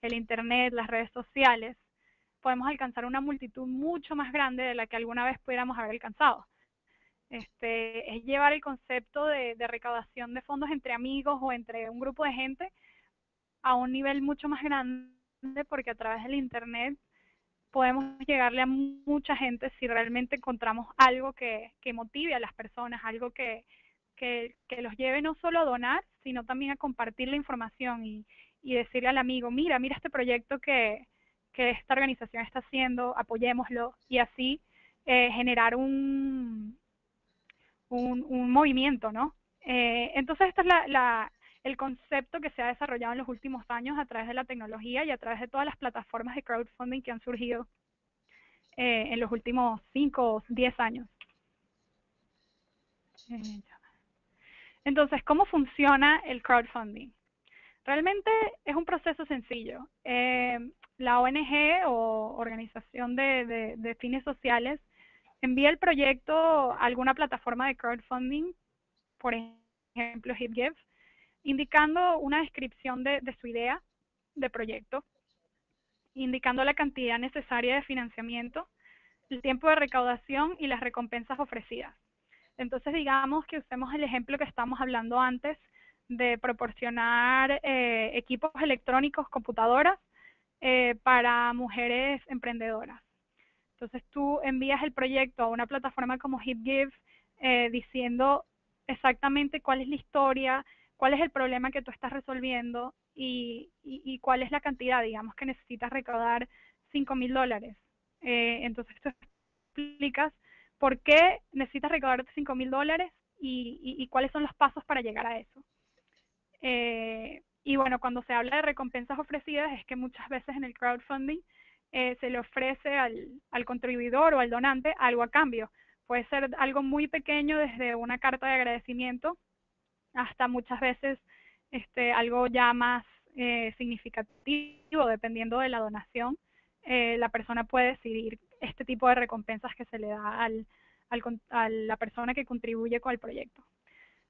el internet, las redes sociales, podemos alcanzar una multitud mucho más grande de la que alguna vez pudiéramos haber alcanzado. Es llevar el concepto de recaudación de fondos entre amigos o entre un grupo de gente a un nivel mucho más grande, porque a través del internet podemos llegarle a mucha gente si realmente encontramos algo que motive a las personas, algo que los lleve no solo a donar, sino también a compartir la información y decirle al amigo, mira este proyecto que esta organización está haciendo, apoyémoslo, y así generar un movimiento, ¿no? Entonces, este es el concepto que se ha desarrollado en los últimos años a través de la tecnología y a través de todas las plataformas de crowdfunding que han surgido en los últimos 5 o 10 años. Entonces, ¿cómo funciona el crowdfunding? Realmente es un proceso sencillo. La ONG o organización de fines sociales envía el proyecto a alguna plataforma de crowdfunding, por ejemplo HipGive, indicando una descripción de su idea de proyecto, indicando la cantidad necesaria de financiamiento, el tiempo de recaudación y las recompensas ofrecidas. Entonces, digamos que usemos el ejemplo que estamos hablando antes de proporcionar equipos electrónicos, computadoras, para mujeres emprendedoras. Entonces, tú envías el proyecto a una plataforma como HipGive diciendo exactamente cuál es la historia, cuál es el problema que tú estás resolviendo y cuál es la cantidad, digamos que necesitas recaudar $5,000. Entonces, tú explicas por qué necesitas recaudar $5,000 y cuáles son los pasos para llegar a eso. Y bueno, cuando se habla de recompensas ofrecidas es que muchas veces en el crowdfunding se le ofrece al contribuidor o al donante algo a cambio. Puede ser algo muy pequeño, desde una carta de agradecimiento hasta muchas veces algo ya más significativo, dependiendo de la donación. La persona puede decidir este tipo de recompensas que se le da a la persona que contribuye con el proyecto.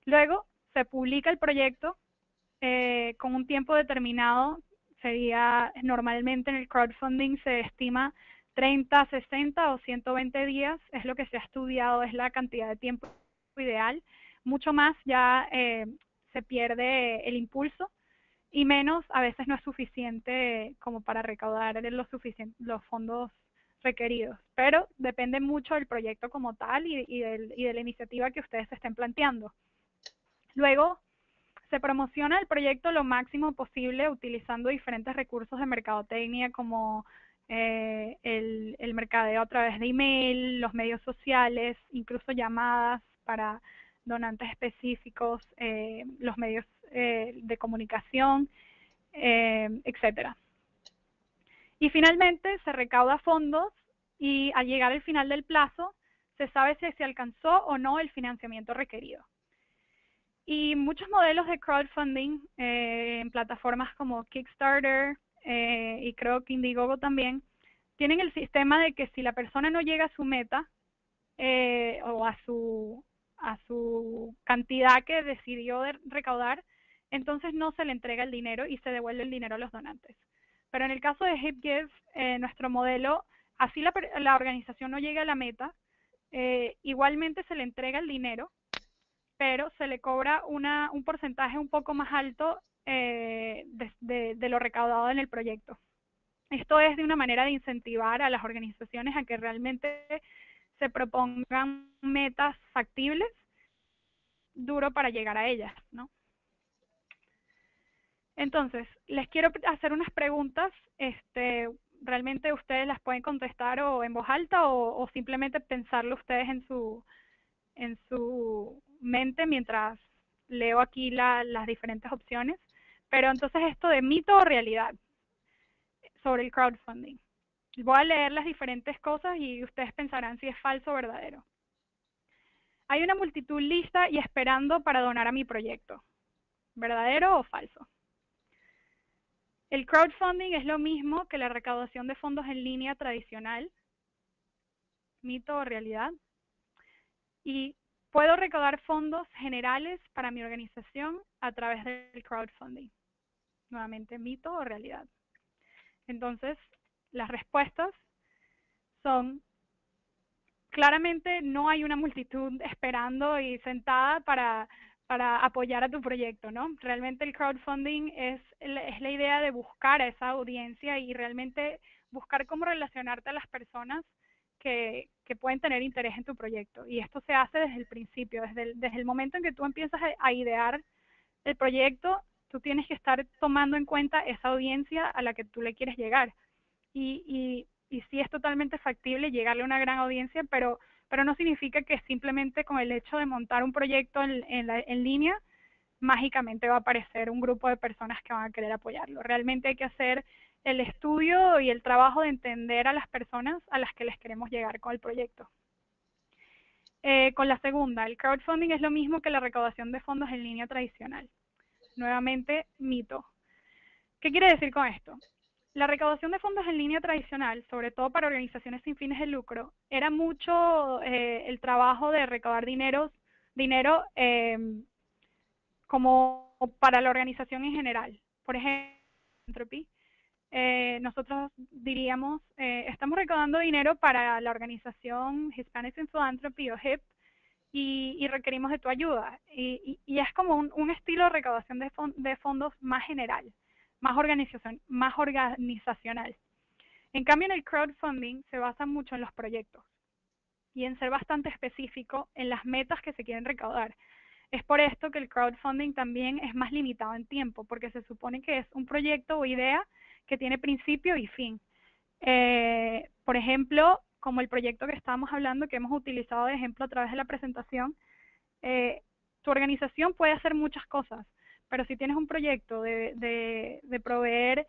Luego se publica el proyecto con un tiempo determinado. Sería normalmente en el crowdfunding se estima 30, 60 o 120 días, es lo que se ha estudiado, es la cantidad de tiempo ideal. Mucho más ya se pierde el impulso, y menos a veces no es suficiente como para recaudar los fondos requeridos, pero depende mucho del proyecto como tal y de la iniciativa que ustedes estén planteando. Luego se promociona el proyecto lo máximo posible utilizando diferentes recursos de mercadotecnia como el mercadeo a través de email, los medios sociales, incluso llamadas para donantes específicos, los medios de comunicación, etcétera. Y finalmente se recauda fondos y al llegar al final del plazo se sabe si se alcanzó o no el financiamiento requerido. Y muchos modelos de crowdfunding en plataformas como Kickstarter y creo que Indiegogo también, tienen el sistema de que si la persona no llega a su meta o a su cantidad que decidió recaudar, entonces no se le entrega el dinero y se devuelve el dinero a los donantes. Pero en el caso de HipGive, nuestro modelo, así la organización no llegue a la meta, igualmente se le entrega el dinero, pero se le cobra un porcentaje un poco más alto de lo recaudado en el proyecto. Esto es de una manera de incentivar a las organizaciones a que realmente se propongan metas factibles, duro para llegar a ellas, ¿no? Entonces, les quiero hacer unas preguntas, realmente ustedes las pueden contestar o en voz alta o simplemente pensarlo ustedes en su mente mientras leo aquí las diferentes opciones. Pero entonces, esto de mito o realidad sobre el crowdfunding. Voy a leer las diferentes cosas y ustedes pensarán si es falso o verdadero. Hay una multitud lista y esperando para donar a mi proyecto. ¿Verdadero o falso? El crowdfunding es lo mismo que la recaudación de fondos en línea tradicional. ¿Mito o realidad? Y puedo recaudar fondos generales para mi organización a través del crowdfunding. Nuevamente, ¿mito o realidad? Entonces, las respuestas son: claramente no hay una multitud esperando y sentada para apoyar a tu proyecto, ¿no? Realmente el crowdfunding es la idea de buscar a esa audiencia y realmente buscar cómo relacionarte a las personas que pueden tener interés en tu proyecto. Y esto se hace desde el principio, desde el momento en que tú empiezas a idear el proyecto, tú tienes que estar tomando en cuenta esa audiencia a la que tú le quieres llegar. Y sí es totalmente factible llegarle a una gran audiencia, pero no significa que simplemente con el hecho de montar un proyecto en línea, mágicamente va a aparecer un grupo de personas que van a querer apoyarlo. Realmente hay que hacer el estudio y el trabajo de entender a las personas a las que les queremos llegar con el proyecto. Con la segunda, el crowdfunding es lo mismo que la recaudación de fondos en línea tradicional. Nuevamente, mito. ¿Qué quiere decir con esto? La recaudación de fondos en línea tradicional, sobre todo para organizaciones sin fines de lucro, era mucho el trabajo de recaudar dinero como para la organización en general. Por ejemplo, nosotros diríamos, estamos recaudando dinero para la organización Hispanics in Philanthropy o HIP y requerimos de tu ayuda. Y es como un estilo de recaudación de fondos más general, más organizacional. En cambio, en el crowdfunding se basa mucho en los proyectos y en ser bastante específico en las metas que se quieren recaudar. Es por esto que el crowdfunding también es más limitado en tiempo, porque se supone que es un proyecto o idea que tiene principio y fin. Por ejemplo, como el proyecto que estábamos hablando, que hemos utilizado de ejemplo a través de la presentación, tu organización puede hacer muchas cosas, pero si tienes un proyecto de proveer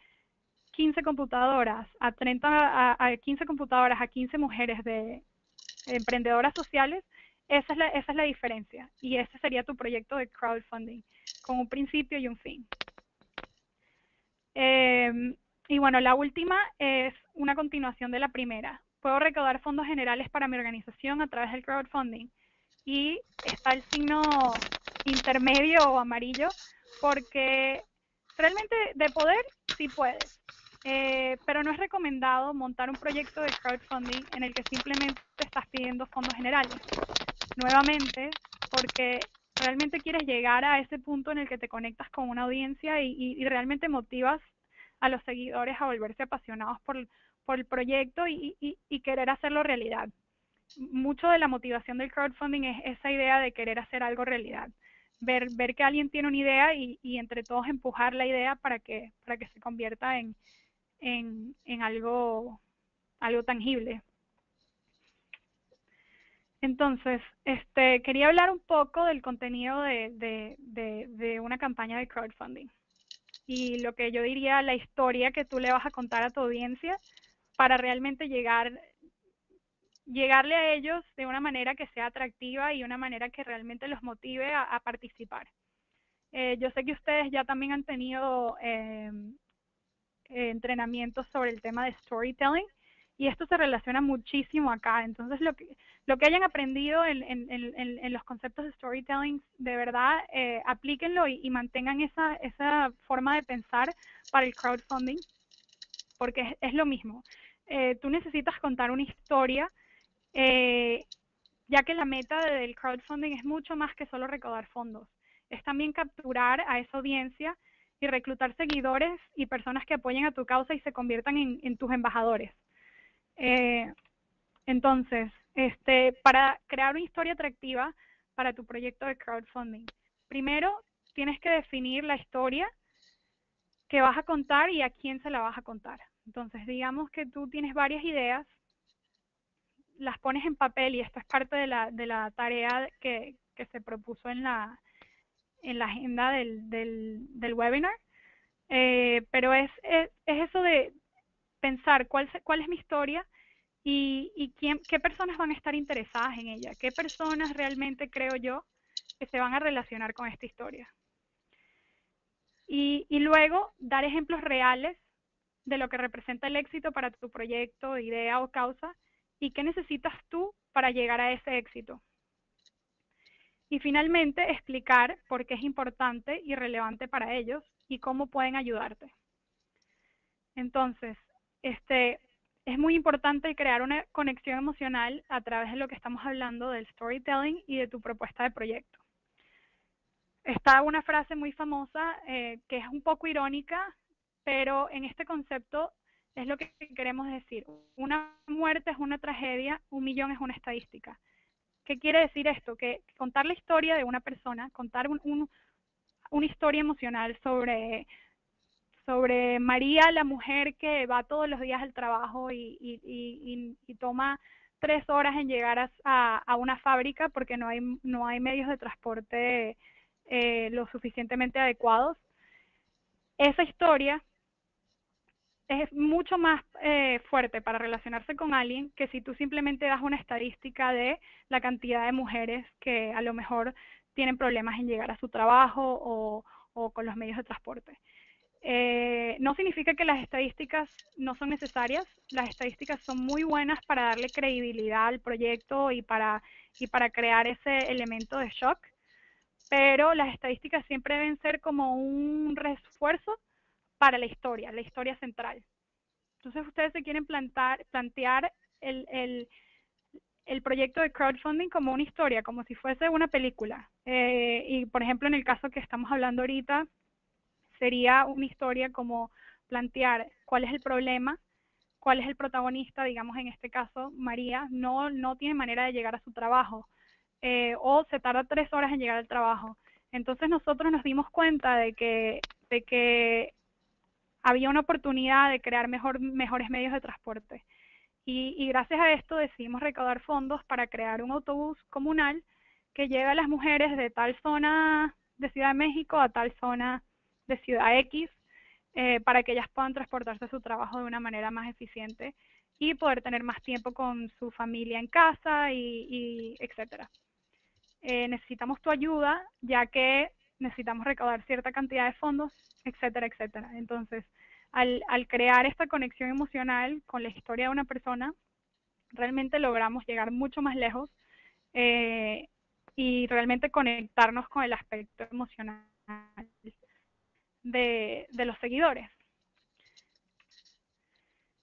15 computadoras a 15 computadoras a 15 mujeres de emprendedoras sociales, esa es la diferencia. Y ese sería tu proyecto de crowdfunding, con un principio y un fin. Y bueno, la última es una continuación de la primera. Puedo recaudar fondos generales para mi organización a través del crowdfunding. Y está el signo intermedio o amarillo, porque realmente de poder sí puedes. Pero no es recomendado montar un proyecto de crowdfunding en el que simplemente estás pidiendo fondos generales. Nuevamente, porque realmente quieres llegar a ese punto en el que te conectas con una audiencia y realmente motivas a los seguidores a volverse apasionados por el proyecto y querer hacerlo realidad. Mucho de la motivación del crowdfunding es esa idea de querer hacer algo realidad. Ver que alguien tiene una idea y entre todos empujar la idea para que se convierta en algo tangible. Entonces, quería hablar un poco del contenido de una campaña de crowdfunding y lo que yo diría la historia que tú le vas a contar a tu audiencia para realmente llegarle a ellos de una manera que sea atractiva y una manera que realmente los motive a participar. Yo sé que ustedes ya también han tenido entrenamientos sobre el tema de storytelling y esto se relaciona muchísimo acá. Entonces, lo que hayan aprendido en los conceptos de storytelling, de verdad, aplíquenlo y mantengan esa forma de pensar para el crowdfunding, porque es lo mismo. Tú necesitas contar una historia, ya que la meta del crowdfunding es mucho más que solo recaudar fondos. Es también capturar a esa audiencia y reclutar seguidores y personas que apoyen a tu causa y se conviertan en tus embajadores. Entonces, para crear una historia atractiva para tu proyecto de crowdfunding, primero tienes que definir la historia que vas a contar y a quién se la vas a contar. Entonces, digamos que tú tienes varias ideas, las pones en papel y esta es parte de la tarea que se propuso en la agenda del webinar. Pero es eso de pensar cuál es mi historia y qué personas van a estar interesadas en ella, qué personas realmente creo yo que se van a relacionar con esta historia. Y luego dar ejemplos reales de lo que representa el éxito para tu proyecto, idea o causa y qué necesitas tú para llegar a ese éxito. Y finalmente explicar por qué es importante y relevante para ellos y cómo pueden ayudarte. Entonces, este, es muy importante crear una conexión emocional a través de lo que estamos hablando del storytelling y de tu propuesta de proyecto. Está una frase muy famosa que es un poco irónica, pero en este concepto es lo que queremos decir. Una muerte es una tragedia, 1.000.000 es una estadística. ¿Qué quiere decir esto? Que contar la historia de una persona, contar una historia emocional sobre María, la mujer que va todos los días al trabajo y toma 3 horas en llegar a una fábrica porque no hay medios de transporte lo suficientemente adecuados. Esa historia es mucho más fuerte para relacionarse con alguien que si tú simplemente das una estadística de la cantidad de mujeres que a lo mejor tienen problemas en llegar a su trabajo o con los medios de transporte. No significa que las estadísticas no son necesarias, las estadísticas son muy buenas para darle credibilidad al proyecto y para crear ese elemento de shock, pero las estadísticas siempre deben ser como un refuerzo para la historia central. Entonces ustedes se quieren plantear el proyecto de crowdfunding como una historia, como si fuese una película. Y por ejemplo, en el caso que estamos hablando ahorita, sería una historia como plantear cuál es el problema, cuál es el protagonista, digamos en este caso María, no tiene manera de llegar a su trabajo o se tarda 3 horas en llegar al trabajo. Entonces nosotros nos dimos cuenta de que había una oportunidad de crear mejores medios de transporte. Y gracias a esto decidimos recaudar fondos para crear un autobús comunal que lleve a las mujeres de tal zona de Ciudad de México a tal zona de Ciudad X para que ellas puedan transportarse a su trabajo de una manera más eficiente y poder tener más tiempo con su familia en casa y etcétera. Necesitamos tu ayuda ya que necesitamos recaudar cierta cantidad de fondos, etcétera, etcétera. Entonces, al crear esta conexión emocional con la historia de una persona, realmente logramos llegar mucho más lejos eh, y realmente conectarnos con el aspecto emocional de los seguidores.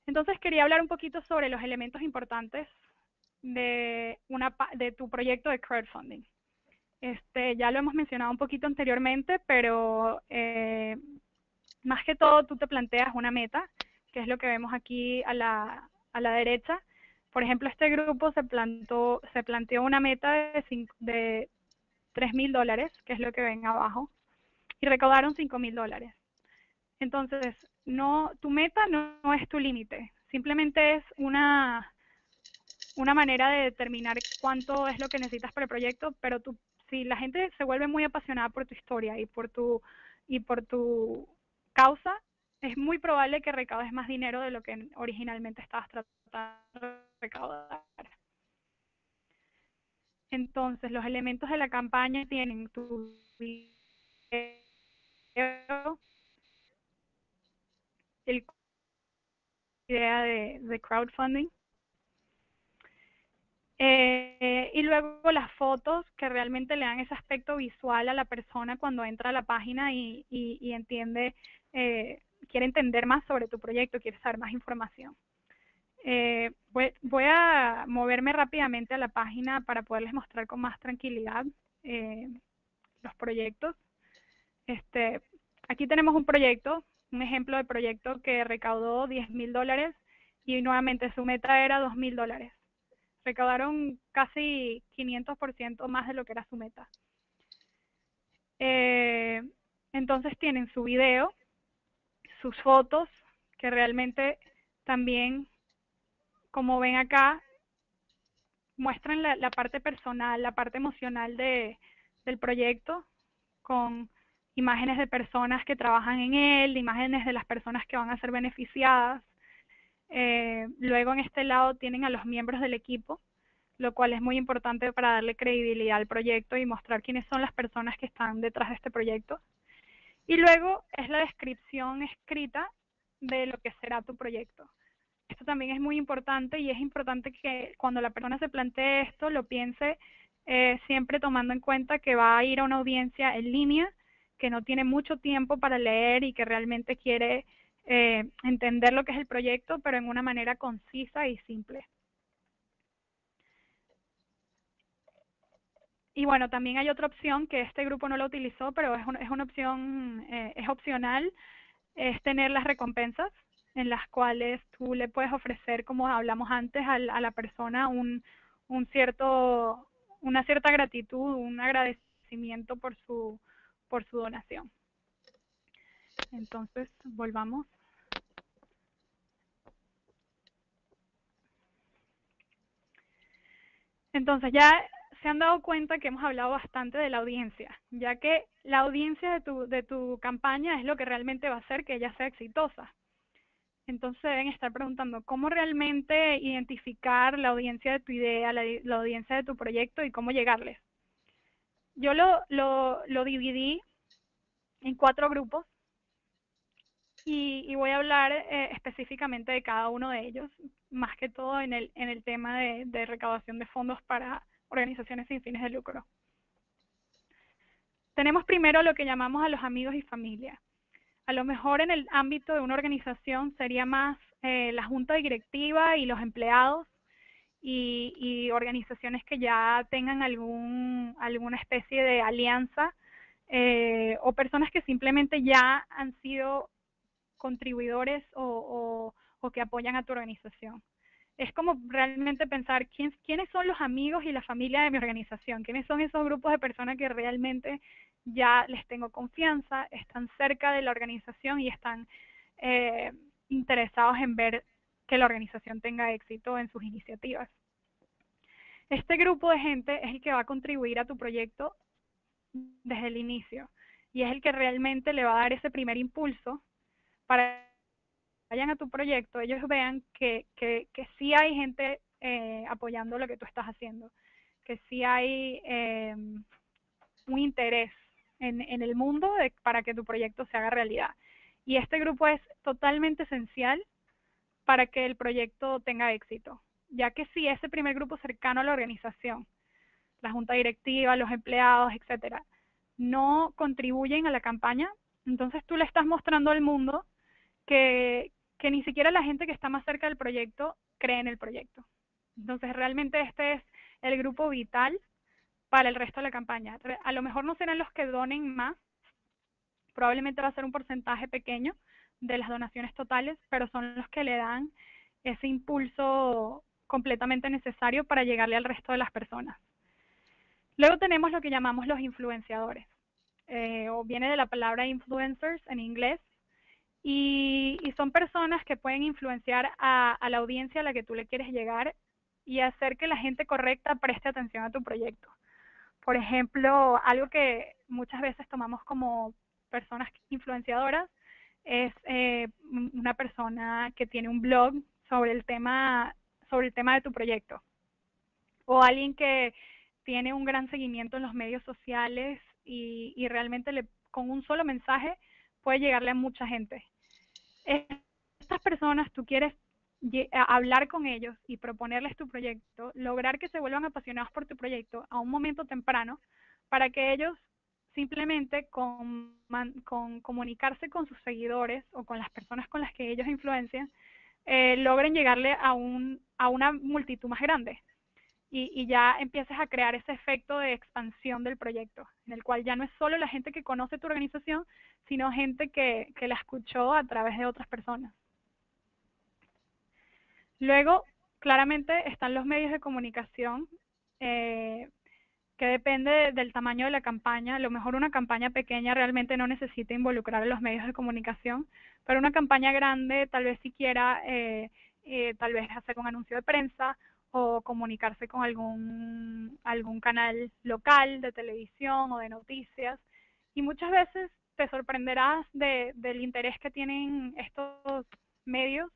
Entonces quería hablar un poquito sobre los elementos importantes de tu proyecto de crowdfunding. Ya lo hemos mencionado un poquito anteriormente, pero más que todo tú te planteas una meta, que es lo que vemos aquí a la derecha. Por ejemplo, este grupo se planteó una meta de $3.000, que es lo que ven abajo, y recaudaron $5.000. Entonces, tu meta no es tu límite, simplemente es una manera de determinar cuánto es lo que necesitas para el proyecto, pero si la gente se vuelve muy apasionada por tu historia y por tu causa, es muy probable que recaudes más dinero de lo que originalmente estabas tratando de recaudar. Entonces, los elementos de la campaña tienen tu video, el idea de crowdfunding, y luego las fotos que realmente le dan ese aspecto visual a la persona cuando entra a la página y entiende, quiere entender más sobre tu proyecto, quiere saber más información. Voy a moverme rápidamente a la página para poderles mostrar con más tranquilidad los proyectos. Aquí tenemos un proyecto, un ejemplo de proyecto que recaudó $10.000 y nuevamente su meta era $2.000. Recaudaron casi 500% más de lo que era su meta. Entonces tienen su video, sus fotos, que realmente también, como ven acá, muestran la parte personal, la parte emocional del proyecto, con imágenes de personas que trabajan en él, imágenes de las personas que van a ser beneficiadas. Luego en este lado tienen a los miembros del equipo, lo cual es muy importante para darle credibilidad al proyecto y mostrar quiénes son las personas que están detrás de este proyecto. Y luego es la descripción escrita de lo que será tu proyecto. Esto también es muy importante y es importante que cuando la persona se plantee esto lo piense siempre tomando en cuenta que va a ir a una audiencia en línea, que no tiene mucho tiempo para leer y que realmente quiere entender lo que es el proyecto, pero en una manera concisa y simple. Y bueno, también hay otra opción que este grupo no lo utilizó, pero es una opción, es opcional, es tener las recompensas en las cuales tú le puedes ofrecer, como hablamos antes, a la persona un cierto, una cierta gratitud, un agradecimiento por su donación. Entonces, volvamos. Entonces, ya se han dado cuenta que hemos hablado bastante de la audiencia, ya que la audiencia de tu campaña es lo que realmente va a hacer que ella sea exitosa. Entonces deben estar preguntando cómo realmente identificar la audiencia de tu idea, la audiencia de tu proyecto y cómo llegarles. Yo lo dividí en 4 grupos y voy a hablar específicamente de cada uno de ellos, más que todo en el tema de recaudación de fondos para organizaciones sin fines de lucro. Tenemos primero lo que llamamos a los amigos y familia. A lo mejor en el ámbito de una organización sería más la junta directiva y los empleados y organizaciones que ya tengan alguna especie de alianza o personas que simplemente ya han sido contribuidores o que apoyan a tu organización. Es como realmente pensar quiénes son los amigos y la familia de mi organización, quiénes son esos grupos de personas que realmente ya les tengo confianza, están cerca de la organización y están eh, interesados en ver que la organización tenga éxito en sus iniciativas. Este grupo de gente es el que va a contribuir a tu proyecto desde el inicio y es el que realmente le va a dar ese primer impulso para que vayan a tu proyecto, ellos vean que sí hay gente apoyando lo que tú estás haciendo, que sí hay un interés en el mundo para que tu proyecto se haga realidad. Y este grupo es totalmente esencial para que el proyecto tenga éxito, ya que si ese primer grupo cercano a la organización, la junta directiva, los empleados, etcétera, no contribuyen a la campaña, entonces tú le estás mostrando al mundo que ni siquiera la gente que está más cerca del proyecto cree en el proyecto. Entonces realmente este es el grupo vital para el resto de la campaña. A lo mejor no serán los que donen más, probablemente va a ser un porcentaje pequeño de las donaciones totales, pero son los que le dan ese impulso completamente necesario para llegarle al resto de las personas. Luego tenemos lo que llamamos los influenciadores, o viene de la palabra influencers en inglés, y son personas que pueden influenciar a la audiencia a la que tú le quieres llegar y hacer que la gente correcta preste atención a tu proyecto. Por ejemplo, algo que muchas veces tomamos como personas influenciadoras es una persona que tiene un blog sobre el tema de tu proyecto, o alguien que tiene un gran seguimiento en los medios sociales y realmente con un solo mensaje puede llegarle a mucha gente. Estas personas tú quieres hablar con ellos y proponerles tu proyecto, lograr que se vuelvan apasionados por tu proyecto a un momento temprano para que ellos simplemente con comunicarse con sus seguidores o con las personas con las que ellos influencian, logren llegarle a una multitud más grande y ya empieces a crear ese efecto de expansión del proyecto, en el cual ya no es solo la gente que conoce tu organización, sino gente que la escuchó a través de otras personas. Luego, claramente están los medios de comunicación, que depende del tamaño de la campaña. A lo mejor una campaña pequeña realmente no necesita involucrar a los medios de comunicación, pero una campaña grande tal vez siquiera tal vez hacer un anuncio de prensa o comunicarse con algún canal local de televisión o de noticias. Y muchas veces te sorprenderás del interés que tienen estos medios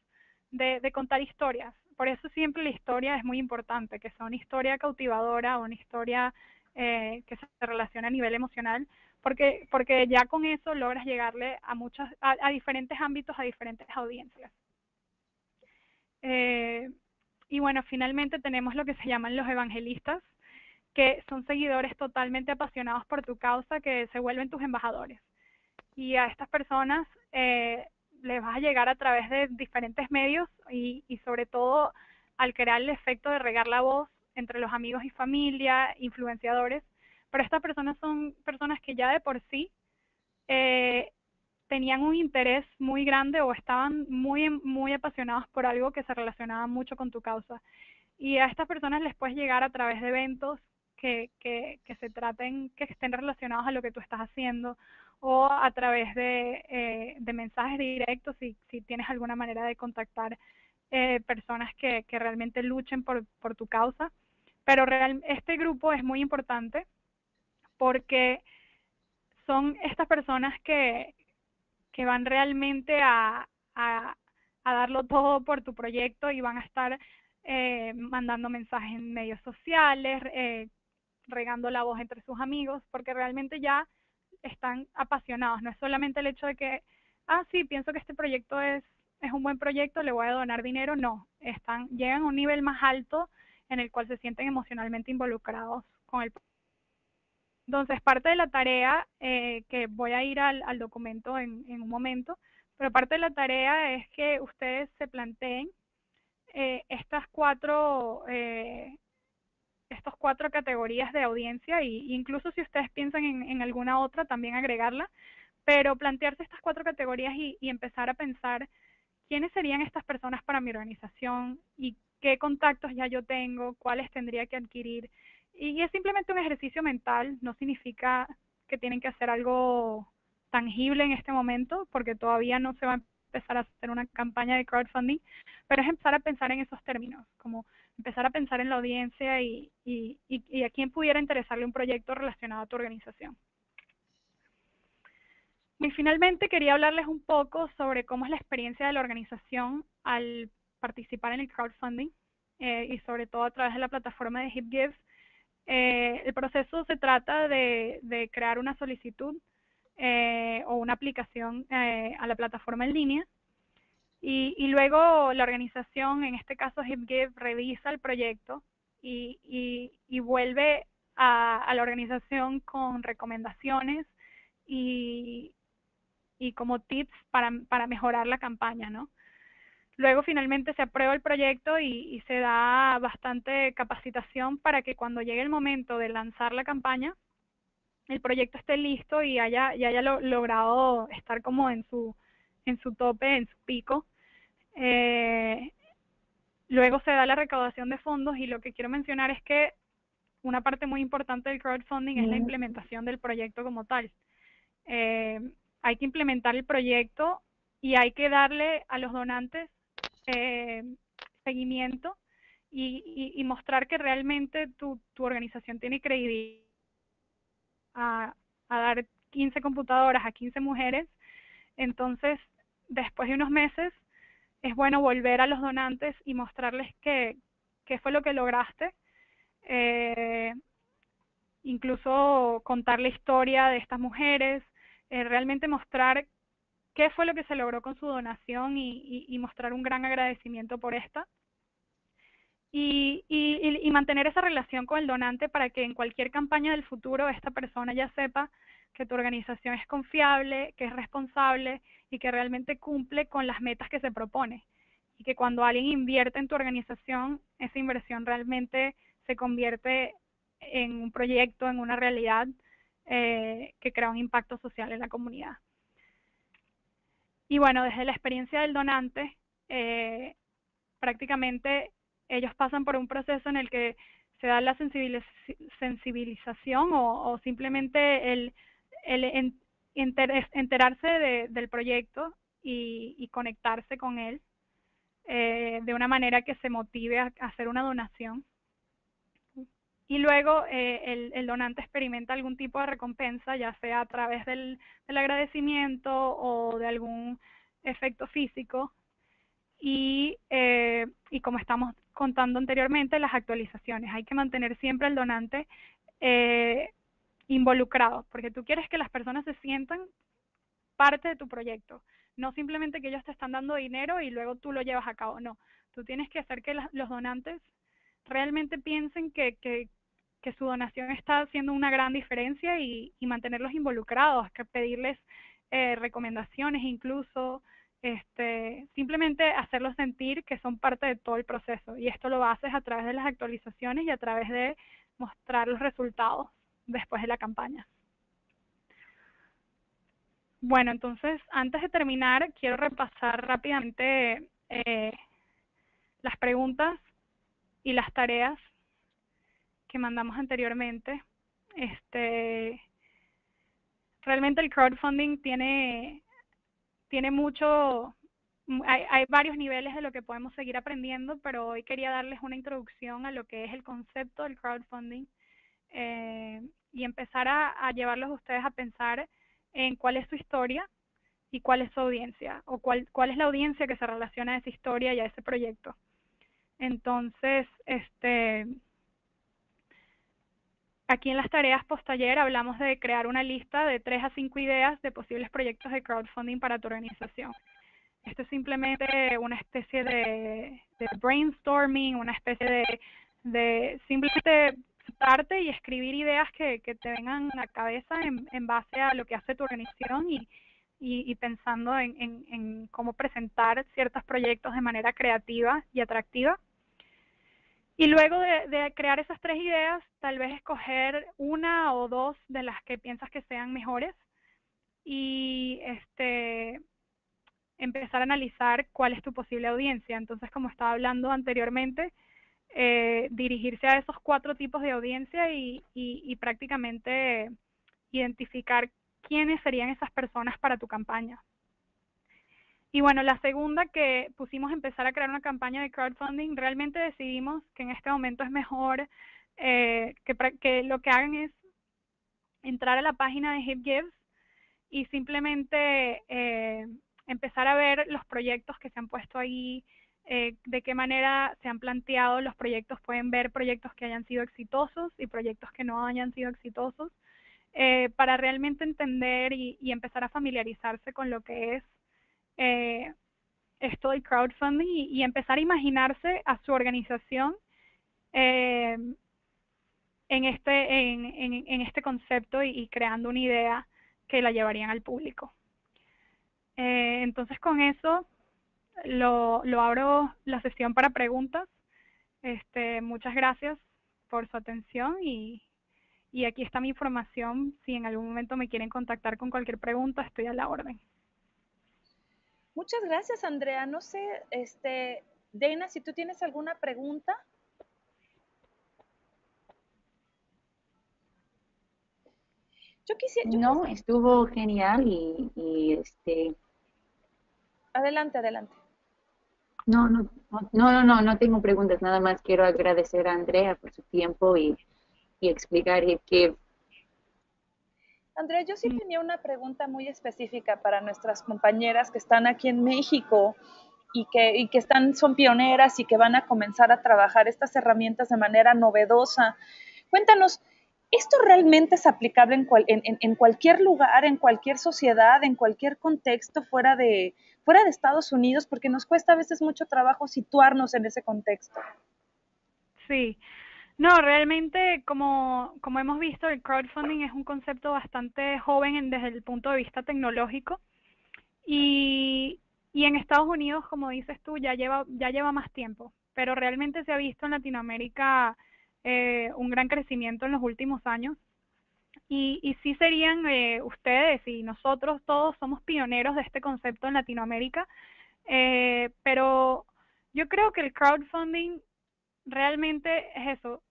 de contar historias. Por eso siempre la historia es muy importante, que sea una historia cautivadora, una historia que se relacione a nivel emocional, porque ya con eso logras llegarle a diferentes ámbitos, a diferentes audiencias. Y bueno, finalmente tenemos lo que se llaman los evangelistas, que son seguidores totalmente apasionados por tu causa, que se vuelven tus embajadores. Y a estas personas les vas a llegar a través de diferentes medios y sobre todo al crear el efecto de regar la voz entre los amigos y familia, influenciadores, pero estas personas son personas que ya de por sí eh, tenían un interés muy grande o estaban muy apasionados por algo que se relacionaba mucho con tu causa. Y a estas personas les puedes llegar a través de eventos que se traten, que estén relacionados a lo que tú estás haciendo, o a través de mensajes directos si tienes alguna manera de contactar personas que realmente luchen por tu causa. Pero este grupo es muy importante porque son estas personas que van realmente a darlo todo por tu proyecto y van a estar mandando mensajes en medios sociales, regando la voz entre sus amigos, porque realmente ya están apasionados. No es solamente el hecho de que, sí, pienso que este proyecto es un buen proyecto, le voy a donar dinero. No, llegan a un nivel más alto en el cual se sienten emocionalmente involucrados con el. Entonces, parte de la tarea, que voy a ir al documento en un momento, pero parte de la tarea es que ustedes se planteen estas estos cuatro categorías de audiencia, y incluso si ustedes piensan en alguna otra, también agregarla, pero plantearse estas cuatro categorías y empezar a pensar quiénes serían estas personas para mi organización y qué contactos ya yo tengo, cuáles tendría que adquirir. Y es simplemente un ejercicio mental, no significa que tienen que hacer algo tangible en este momento, porque todavía no se va a empezar a hacer una campaña de crowdfunding, pero es empezar a pensar en esos términos, como empezar a pensar en la audiencia y a quién pudiera interesarle un proyecto relacionado a tu organización. Y finalmente quería hablarles un poco sobre cómo es la experiencia de la organización al participar en el crowdfunding, y sobre todo a través de la plataforma de HipGive. El proceso se trata de crear una solicitud o una aplicación a la plataforma en línea, y luego la organización, en este caso HipGive, revisa el proyecto y vuelve a la organización con recomendaciones y, y como tips para mejorar la campaña, ¿no? Luego finalmente se aprueba el proyecto y se da bastante capacitación para que cuando llegue el momento de lanzar la campaña, el proyecto esté listo y haya logrado estar como en su tope, en su pico. Eh, Luego se da la recaudación de fondos, y lo que quiero mencionar es que una parte muy importante del crowdfunding es la implementación del proyecto como tal. Eh, Hay que implementar el proyecto y hay que darle a los donantes eh, seguimiento y mostrar que realmente tu organización tiene credibilidad a, a dar 15 computadoras a 15 mujeres. Entonces, después de unos meses, es bueno volver a los donantes y mostrarles qué fue lo que lograste. Eh, Incluso contar la historia de estas mujeres, realmente mostrar qué fue lo que se logró con su donación y mostrar un gran agradecimiento por esta. Y mantener esa relación con el donante para que en cualquier campaña del futuro esta persona ya sepa que tu organización es confiable, que es responsable y que realmente cumple con las metas que se propone. Y que cuando alguien invierte en tu organización, esa inversión realmente se convierte en un proyecto, en una realidad que crea un impacto social en la comunidad. Y bueno, desde la experiencia del donante, prácticamente ellos pasan por un proceso en el que se da la sensibilización o simplemente el enterarse del proyecto y conectarse con él de una manera que se motive a hacer una donación. Y luego el donante experimenta algún tipo de recompensa, ya sea a través del agradecimiento o de algún efecto físico. Y como estamos contando anteriormente, las actualizaciones. Hay que mantener siempre al donante eh, involucrado, porque tú quieres que las personas se sientan parte de tu proyecto, no simplemente que ellos te están dando dinero y luego tú lo llevas a cabo. No, tú tienes que hacer que los donantes realmente piensen que su donación está haciendo una gran diferencia y mantenerlos involucrados, que pedirles recomendaciones incluso, simplemente hacerlos sentir que son parte de todo el proceso. Y esto lo haces a través de las actualizaciones y a través de mostrar los resultados después de la campaña. Bueno, entonces, antes de terminar, quiero repasar rápidamente las preguntas y las tareas que mandamos anteriormente. Realmente el crowdfunding tiene mucho, hay varios niveles de lo que podemos seguir aprendiendo, pero hoy quería darles una introducción a lo que es el concepto del crowdfunding, y empezar a llevarlos a ustedes a pensar en cuál es su historia y cuál es su audiencia, o cuál es la audiencia que se relaciona a esa historia y a ese proyecto. Entonces, aquí en las tareas post-taller hablamos de crear una lista de 3 a 5 ideas de posibles proyectos de crowdfunding para tu organización. Esto es simplemente una especie de brainstorming, una especie de simplemente sentarte y escribir ideas que te vengan a la cabeza en base a lo que hace tu organización y pensando en cómo presentar ciertos proyectos de manera creativa y atractiva. Y luego de crear esas 3 ideas, tal vez escoger una o dos de las que piensas que sean mejores y empezar a analizar cuál es tu posible audiencia. Entonces, como estaba hablando anteriormente, dirigirse a esos 4 tipos de audiencia y prácticamente identificar quiénes serían esas personas para tu campaña. Y bueno, la segunda que pusimos empezar a crear una campaña de crowdfunding, realmente decidimos que en este momento es mejor que lo que hagan es entrar a la página de HipGives y simplemente empezar a ver los proyectos que se han puesto ahí, de qué manera se han planteado los proyectos. Pueden ver proyectos que hayan sido exitosos y proyectos que no hayan sido exitosos, para realmente entender y empezar a familiarizarse con lo que es esto del crowdfunding y empezar a imaginarse a su organización eh, en este concepto y creando una idea que la llevarían al público. Entonces con eso lo abro la sesión para preguntas. Muchas gracias por su atención y aquí está mi información. Si en algún momento me quieren contactar con cualquier pregunta, estoy a la orden. Muchas gracias, Andrea. No sé, Dana, si tú tienes alguna pregunta. Yo quisiera. No, estuvo genial Adelante, adelante. no tengo preguntas, nada más quiero agradecer a Andrea por su tiempo y explicar que Andrea, yo sí tenía una pregunta muy específica para nuestras compañeras que están aquí en México y que son pioneras y que van a comenzar a trabajar estas herramientas de manera novedosa. Cuéntanos, ¿esto realmente es aplicable en cualquier lugar, en cualquier sociedad, en cualquier contexto fuera de Estados Unidos? Porque nos cuesta a veces mucho trabajo situarnos en ese contexto. Sí, no, realmente como hemos visto, el crowdfunding es un concepto bastante joven desde el punto de vista tecnológico y, y en Estados Unidos, como dices tú, ya lleva más tiempo, pero realmente se ha visto en Latinoamérica un gran crecimiento en los últimos años y sí serían ustedes y nosotros todos somos pioneros de este concepto en Latinoamérica, pero yo creo que el crowdfunding realmente es eso.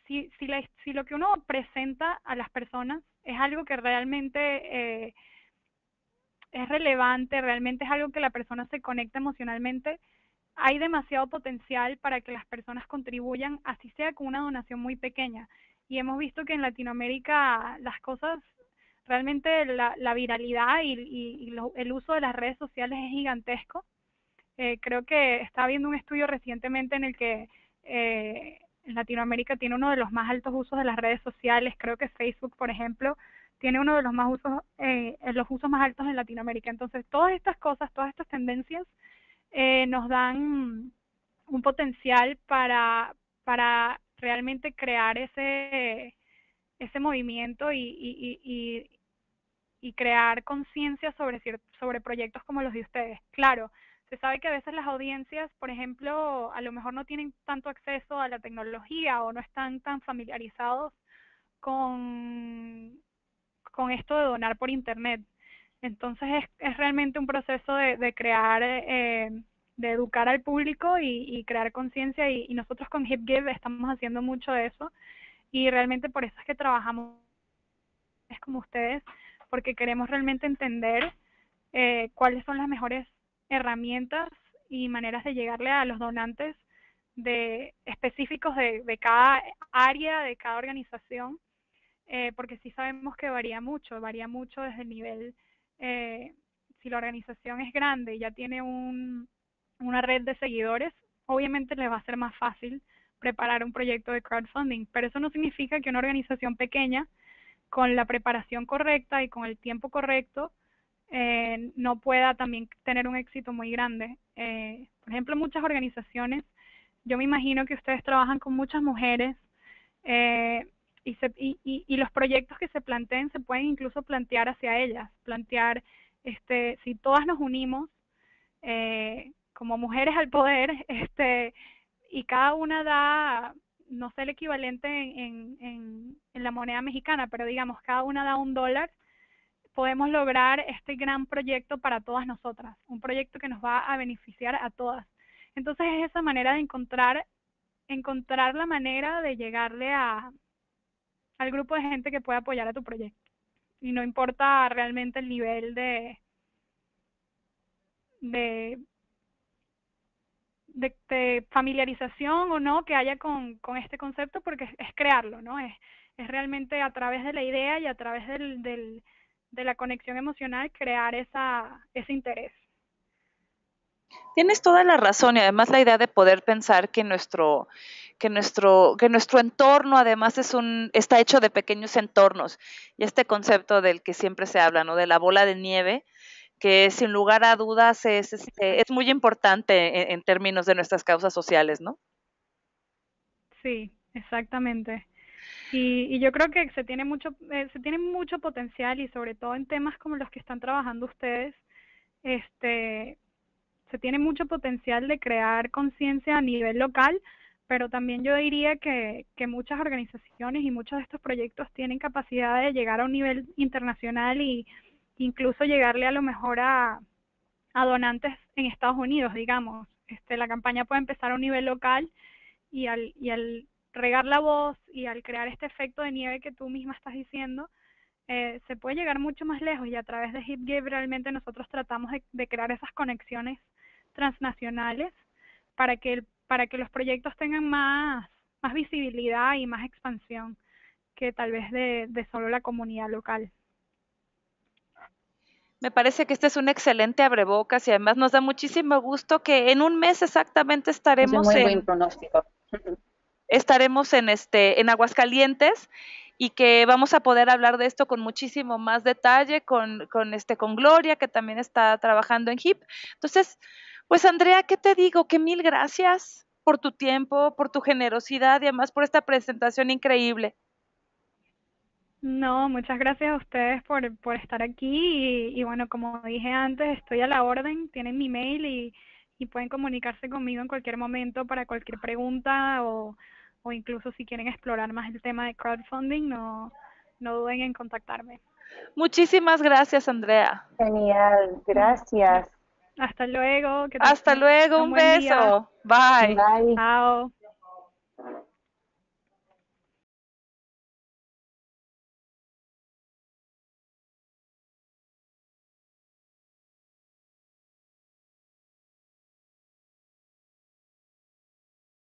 Si lo que uno presenta a las personas es algo que realmente es relevante, realmente es algo que la persona se conecta emocionalmente, hay demasiado potencial para que las personas contribuyan, así sea con una donación muy pequeña. Y hemos visto que en Latinoamérica las cosas, realmente la viralidad el uso de las redes sociales es gigantesco. Creo que estaba viendo un estudio recientemente en el que en Latinoamérica tiene uno de los más altos usos de las redes sociales. Creo que Facebook, por ejemplo, tiene uno de los usos más altos en Latinoamérica. Entonces, todas estas cosas, todas estas tendencias nos dan un potencial para realmente crear ese movimiento y y crear conciencia sobre proyectos como los de ustedes. Claro, se sabe que a veces las audiencias, por ejemplo, a lo mejor no tienen tanto acceso a la tecnología o no están tan familiarizados con, con esto de donar por internet. Entonces es realmente un proceso de crear, de educar al público y crear conciencia y nosotros con HipGive estamos haciendo mucho de eso y realmente por eso es que trabajamos como ustedes, porque queremos realmente entender cuáles son las mejores herramientas y maneras de llegarle a los donantes específicos de cada área, de cada organización, porque sí sabemos que varía mucho desde el nivel, eh, si la organización es grande y ya tiene una red de seguidores, obviamente le va a ser más fácil preparar un proyecto de crowdfunding, pero eso no significa que una organización pequeña, con la preparación correcta y con el tiempo correcto, no pueda también tener un éxito muy grande. Por ejemplo, muchas organizaciones, yo me imagino que ustedes trabajan con muchas mujeres, eh, y los proyectos que se planteen se pueden incluso plantear hacia ellas, plantear, si todas nos unimos como mujeres al poder, y cada una da, no sé el equivalente en la moneda mexicana, pero digamos, cada una da $1, podemos lograr este gran proyecto para todas nosotras, un proyecto que nos va a beneficiar a todas. Entonces es esa manera de encontrar la manera de llegarle al grupo de gente que pueda apoyar a tu proyecto. Y no importa realmente el nivel de, de familiarización o no que haya con este concepto, porque es crearlo, ¿no? Es realmente a través de la idea y a través de la conexión emocional crear ese interés. Tienes toda la razón y además la idea de poder pensar que nuestro entorno además está hecho de pequeños entornos y este concepto del que siempre se habla, ¿no? De la bola de nieve, que sin lugar a dudas es muy importante en términos de nuestras causas sociales, ¿no? Sí, exactamente. Y yo creo que se tiene mucho potencial y sobre todo en temas como los que están trabajando ustedes, este, se tiene mucho potencial de crear conciencia a nivel local, pero también yo diría que muchas organizaciones y muchos de estos proyectos tienen capacidad de llegar a un nivel internacional y incluso llegarle a lo mejor a donantes en Estados Unidos, digamos. La campaña puede empezar a un nivel local y al regar la voz y al crear este efecto de nieve que tú misma estás diciendo, se puede llegar mucho más lejos y a través de HipGive realmente nosotros tratamos de crear esas conexiones transnacionales para que los proyectos tengan más visibilidad y más expansión que tal vez de solo la comunidad local. Me parece que este es un excelente abrebocas y además nos da muchísimo gusto que en un mes exactamente estaremos es un muy buen pronóstico. En Aguascalientes y que vamos a poder hablar de esto con muchísimo más detalle con Gloria, que también está trabajando en HIP. Entonces, pues Andrea, ¿qué te digo? Que mil gracias por tu tiempo, por tu generosidad y además por esta presentación increíble. No, muchas gracias a ustedes por estar aquí y bueno, como dije antes, estoy a la orden, tienen mi mail y pueden comunicarse conmigo en cualquier momento para cualquier pregunta o incluso si quieren explorar más el tema de crowdfunding, no duden en contactarme. Muchísimas gracias, Andrea. Genial, gracias. Hasta luego. Hasta luego, un beso. Bye. Bye. Chao.